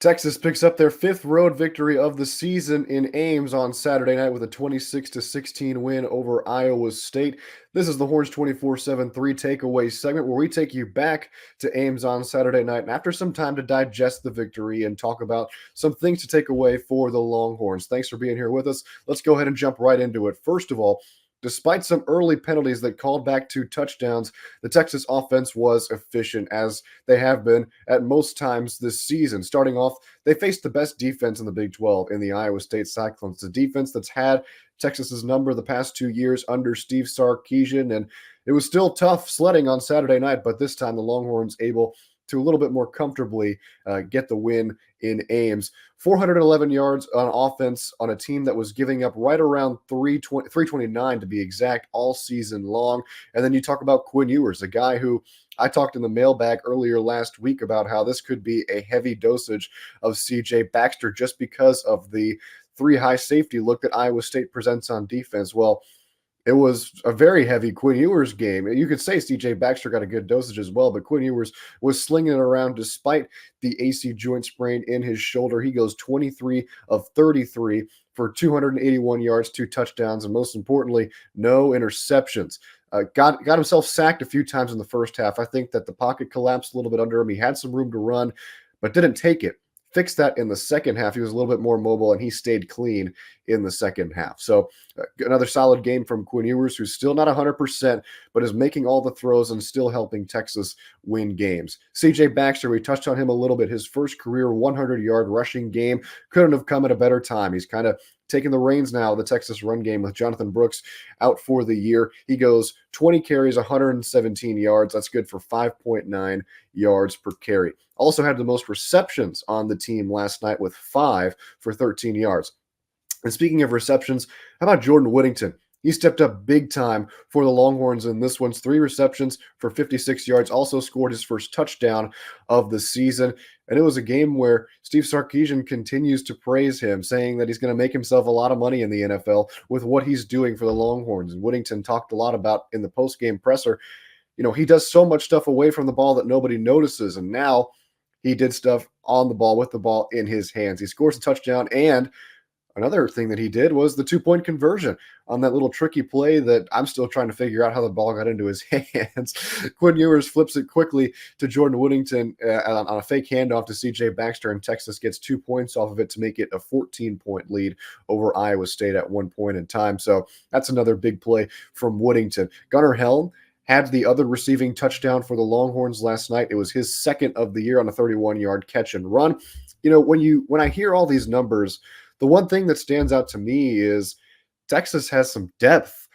Texas picks up their fifth road victory of the season in Ames on Saturday night with a 26-16 win over Iowa State. This is the Horns 24/7 three takeaway segment where we take you back to Ames on Saturday night and after some time to digest the victory and talk about some things to take away for the Longhorns. Thanks for being here with us. Let's go ahead and jump right into it. First of all, despite some early penalties that called back 2 touchdowns, the Texas offense was efficient, as they have been at most times this season. Starting off, they faced the best defense in the Big 12 in the Iowa State Cyclones, the defense that's had Texas's number the past 2 years under Steve Sarkisian, and it was still tough sledding on Saturday night, but this time the Longhorns able to a little bit more comfortably get the win in Ames. 411 yards on offense on a team that was giving up right around 329 to be exact all season long. And then you talk about Quinn Ewers, a guy who I talked in the mailbag earlier last week about how this could be a heavy dosage of CJ Baxter just because of the three high safety look that Iowa State presents on defense. Well, it was a very heavy Quinn Ewers game. You could say CJ Baxter got a good dosage as well, but Quinn Ewers was slinging it around despite the AC joint sprain in his shoulder. He goes 23 of 33 for 281 yards, 2 touchdowns, and most importantly, no interceptions. Got himself sacked a few times in the first half. I think that the pocket collapsed a little bit under him. He had some room to run, but didn't take it. Fixed that in the second half. He was a little bit more mobile, and he stayed clean in the second half. So another solid game from Quinn Ewers, who's still not 100%, but is making all the throws and still helping Texas win games. CJ Baxter, we touched on him a little bit. His first career 100-yard rushing game couldn't have come at a better time. He's kind of taking the reins now of the Texas run game with Jonathan Brooks out for the year. He goes 20 carries, 117 yards. That's good for 5.9 yards per carry. Also had the most receptions on the team last night with 5 for 13 yards. And speaking of receptions, how about Jordan Whittington? He stepped up big time for the Longhorns in this one's 3 receptions for 56 yards, also scored his first touchdown of the season. And it was a game where Steve Sarkisian continues to praise him, saying that he's going to make himself a lot of money in the NFL with what he's doing for the Longhorns. And Whittington talked a lot about in the post-game presser, he does so much stuff away from the ball that nobody notices. And now he did stuff on the ball with the ball in his hands. He scores a touchdown, and another thing that he did was the 2-point conversion on that little tricky play that I'm still trying to figure out how the ball got into his hands. Quinn Ewers flips it quickly to Jordan Whittington on a fake handoff to CJ Baxter, and Texas gets 2 points off of it to make it a 14-point lead over Iowa State at one point in time. So that's another big play from Whittington. Gunnar Helm had the other receiving touchdown for the Longhorns last night. It was his second of the year on a 31-yard catch and run. When I hear all these numbers, the one thing that stands out to me is Texas has some depth,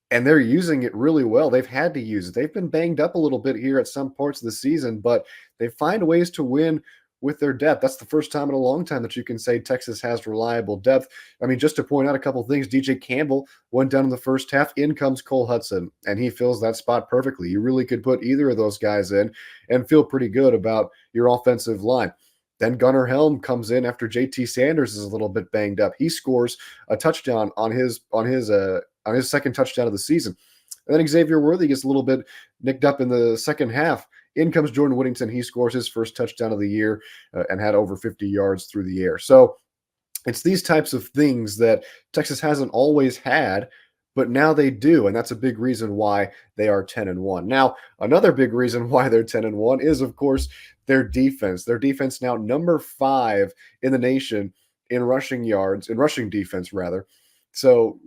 and they're using it really well. They've had to use it. They've been banged up a little bit here at some parts of the season, but they find ways to win with their depth. That's the first time in a long time that you can say Texas has reliable depth. I mean, just to point out a couple of things, DJ Campbell went down in the first half. In comes Cole Hudson, and he fills that spot perfectly. You really could put either of those guys in and feel pretty good about your offensive line. Then Gunnar Helm comes in after JT Sanders is a little bit banged up. He scores a touchdown on his second touchdown of the season. And then Xavier Worthy gets a little bit nicked up in the second half. In comes Jordan Whittington. He scores his first touchdown of the year and had over 50 yards through the air. So it's these types of things that Texas hasn't always had, but now they do, and that's a big reason why they are 10-1. Now, another big reason why they're 10-1 is, of course, their defense. Their defense now number 5 in the nation in rushing yards, in rushing defense rather. So,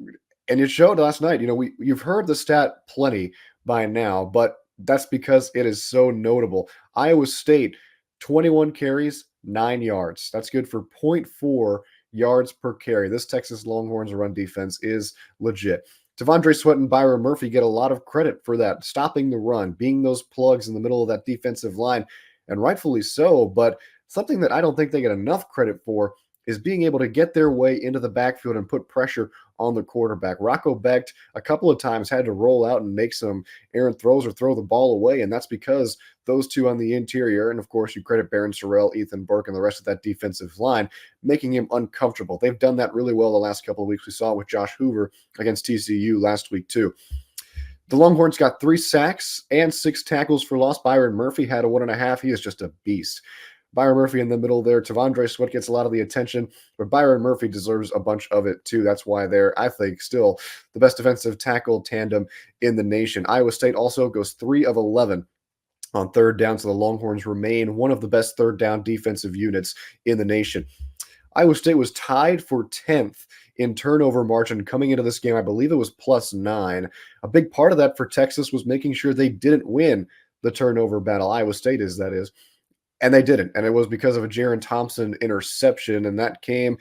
and it showed last night. You've heard the stat plenty by now, but that's because it is so notable. Iowa State, 21 carries, 9 yards. That's good for 0.4 yards per carry. This Texas Longhorns run defense is legit. Devondre Sweat and Byron Murphy get a lot of credit for that, stopping the run, being those plugs in the middle of that defensive line, and rightfully so. But something that I don't think they get enough credit for is being able to get their way into the backfield and put pressure on the quarterback. Rocco Becht a couple of times had to roll out and make some errant throws or throw the ball away, and that's because those two on the interior, and of course you credit Barron Sorrell, Ethan Burke, and the rest of that defensive line, making him uncomfortable. They've done that really well the last couple of weeks. We saw it with Josh Hoover against TCU last week too. The Longhorns got 3 sacks and 6 tackles for loss. Byron Murphy had a 1.5. He is just a beast. Byron Murphy in the middle there. Tavondre Sweat gets a lot of the attention, but Byron Murphy deserves a bunch of it too. That's why they're, I think, still the best defensive tackle tandem in the nation. Iowa State also goes 3 of 11 on third down, so the Longhorns remain one of the best third down defensive units in the nation. Iowa State was tied for 10th in turnover margin coming into this game. I believe it was +9. A big part of that for Texas was making sure they didn't win the turnover battle. Iowa State is, that is. And they didn't. And it was because of a Jaron Thompson interception. And that came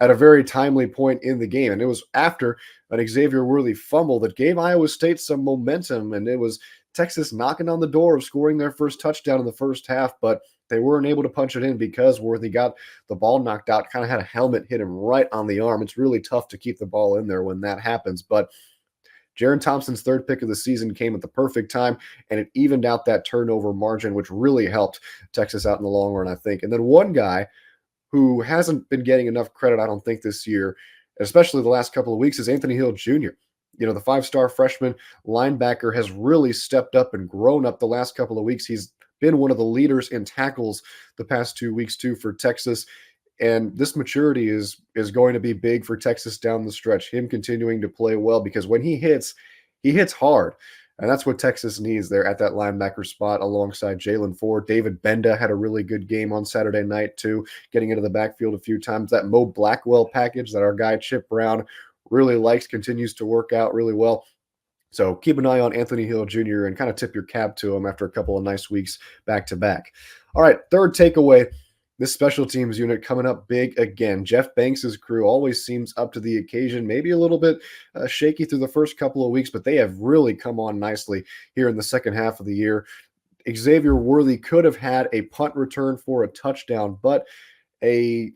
at a very timely point in the game. And it was after an Xavier Worthy fumble that gave Iowa State some momentum. And it was Texas knocking on the door of scoring their first touchdown in the first half, but they weren't able to punch it in because Worthy got the ball knocked out, kind of had a helmet hit him right on the arm. It's really tough to keep the ball in there when that happens. But Jaron Thompson's third pick of the season came at the perfect time, and it evened out that turnover margin, which really helped Texas out in the long run, I think. And then one guy who hasn't been getting enough credit, I don't think, this year, especially the last couple of weeks, is Anthony Hill Jr. You know, the five-star freshman linebacker has really stepped up and grown up the last couple of weeks. He's been one of the leaders in tackles the past 2 weeks, too, for Texas. And this maturity is going to be big for Texas down the stretch. Him continuing to play well, because when he hits hard. And that's what Texas needs there at that linebacker spot alongside Jalen Ford. David Benda had a really good game on Saturday night, too, getting into the backfield a few times. That Mo Blackwell package that our guy Chip Brown really likes continues to work out really well. So keep an eye on Anthony Hill Jr. and kind of tip your cap to him after a couple of nice weeks back to back. All right, third takeaway. This special teams unit coming up big again. Jeff Banks's crew always seems up to the occasion, maybe a little bit shaky through the first couple of weeks, but they have really come on nicely here in the second half of the year. Xavier Worthy could have had a punt return for a touchdown, but a,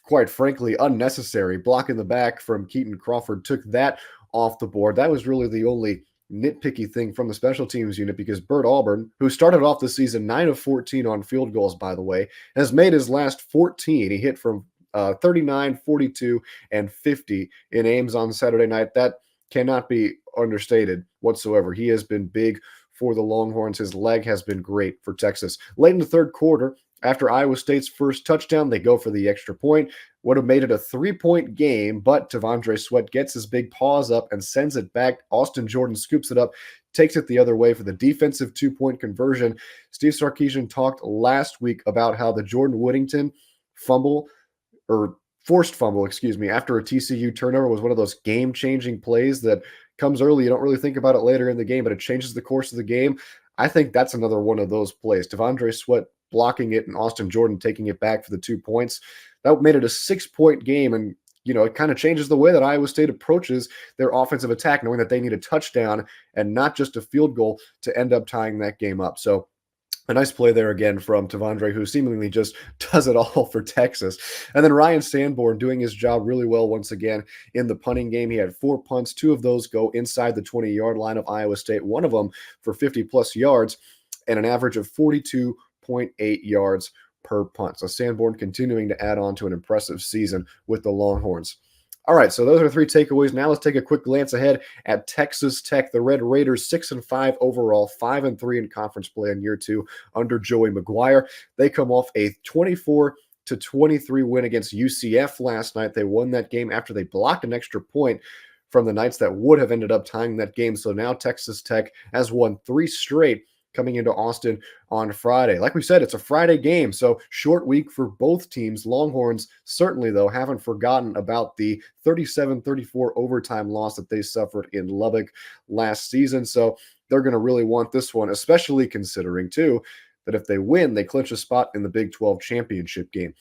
quite frankly, unnecessary block in the back from Keaton Crawford took that off the board. That was really the only nitpicky thing from the special teams unit, because Bert Auburn, who started off the season 9 of 14 on field goals, by the way, has made his last 14. He hit from 39, 42, and 50 in Ames on Saturday night. That cannot be understated whatsoever. He has been big for the Longhorns. His leg has been great for Texas. Late in the third quarter, after Iowa State's first touchdown, they go for the extra point. Would have made it a 3-point game, but Tavondre Sweat gets his big paws up and sends it back. Austin Jordan scoops it up, takes it the other way for the defensive 2-point conversion. Steve Sarkisian talked last week about how the Jordan Whittington fumble, or forced fumble, excuse me, after a TCU turnover was one of those game-changing plays that comes early. You don't really think about it later in the game, but it changes the course of the game. I think that's another one of those plays. Tavondre Sweat blocking it and Austin Jordan taking it back for the 2 points. That made it a 6-point game. And, you know, it kind of changes the way that Iowa State approaches their offensive attack, knowing that they need a touchdown and not just a field goal to end up tying that game up. So a nice play there again from Tavondre, who seemingly just does it all for Texas. And then Ryan Sanborn doing his job really well once again in the punting game. He had 4 punts. 2 of those go inside the 20-yard line of Iowa State, one of them for 50-plus yards, and an average of 42.8 yards per punt. So Sanborn continuing to add on to an impressive season with the Longhorns. All right, so those are 3 takeaways. Now let's take a quick glance ahead at Texas Tech. The Red Raiders 6-5 overall, 5-3 in conference play in year 2 under Joey McGuire. They come off a 24-23 win against UCF last night. They won that game after they blocked an extra point from the Knights that would have ended up tying that game. So now Texas Tech has won 3 straight coming into Austin on Friday. Like we said, it's a Friday game, so short week for both teams. Longhorns certainly, though, haven't forgotten about the 37-34 overtime loss that they suffered in Lubbock last season, so they're going to really want this one, especially considering, too, that if they win, they clinch a spot in the Big 12 championship game.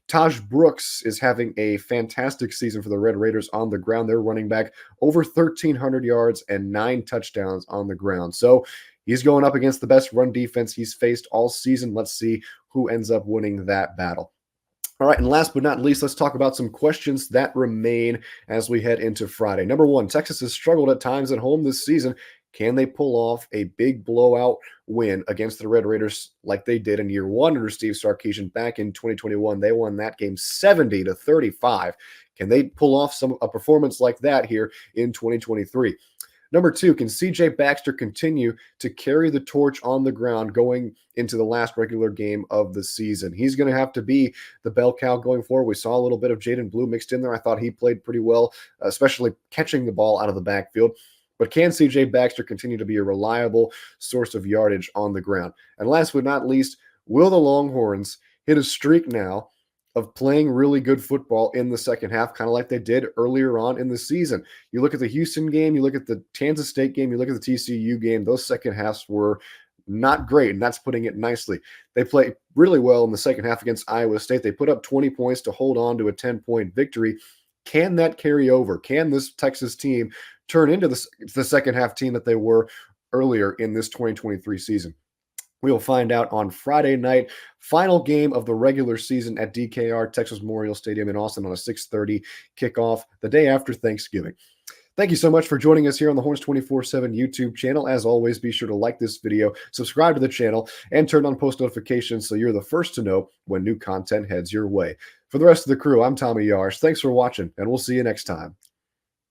Taj Brooks is having a fantastic season for the Red Raiders on the ground. They're running back over 1,300 yards and 9 touchdowns on the ground. So he's going up against the best run defense he's faced all season. Let's see who ends up winning that battle. All right, and last but not least, let's talk about some questions that remain as we head into Friday. Number 1, Texas has struggled at times at home this season. Can they pull off a big blowout win against the Red Raiders like they did in year 1 under Steve Sarkisian back in 2021? They won that game 70-35. Can they pull off a performance like that here in 2023? Number two, can CJ Baxter continue to carry the torch on the ground going into the last regular game of the season? He's going to have to be the bell cow going forward. We saw a little bit of Jaden Blue mixed in there. I thought he played pretty well, especially catching the ball out of the backfield. But can CJ Baxter continue to be a reliable source of yardage on the ground? And last but not least, will the Longhorns hit a streak now of playing really good football in the second half, kind of like they did earlier on in the season? You look at the Houston game, you look at the Kansas State game, you look at the TCU game, those second halves were not great, and that's putting it nicely. They played really well in the second half against Iowa State. They put up 20 points to hold on to a 10-point victory. Can that carry over? Can this Texas team turn into the second half team that they were earlier in this 2023 season? We will find out on Friday night, final game of the regular season at DKR, Texas Memorial Stadium in Austin on a 6:30 kickoff the day after Thanksgiving. Thank you so much for joining us here on the Horns 24/7 YouTube channel. As always, be sure to like this video, subscribe to the channel, and turn on post notifications so you're the first to know when new content heads your way. For the rest of the crew, I'm Tommy Yarsh. Thanks for watching, and we'll see you next time.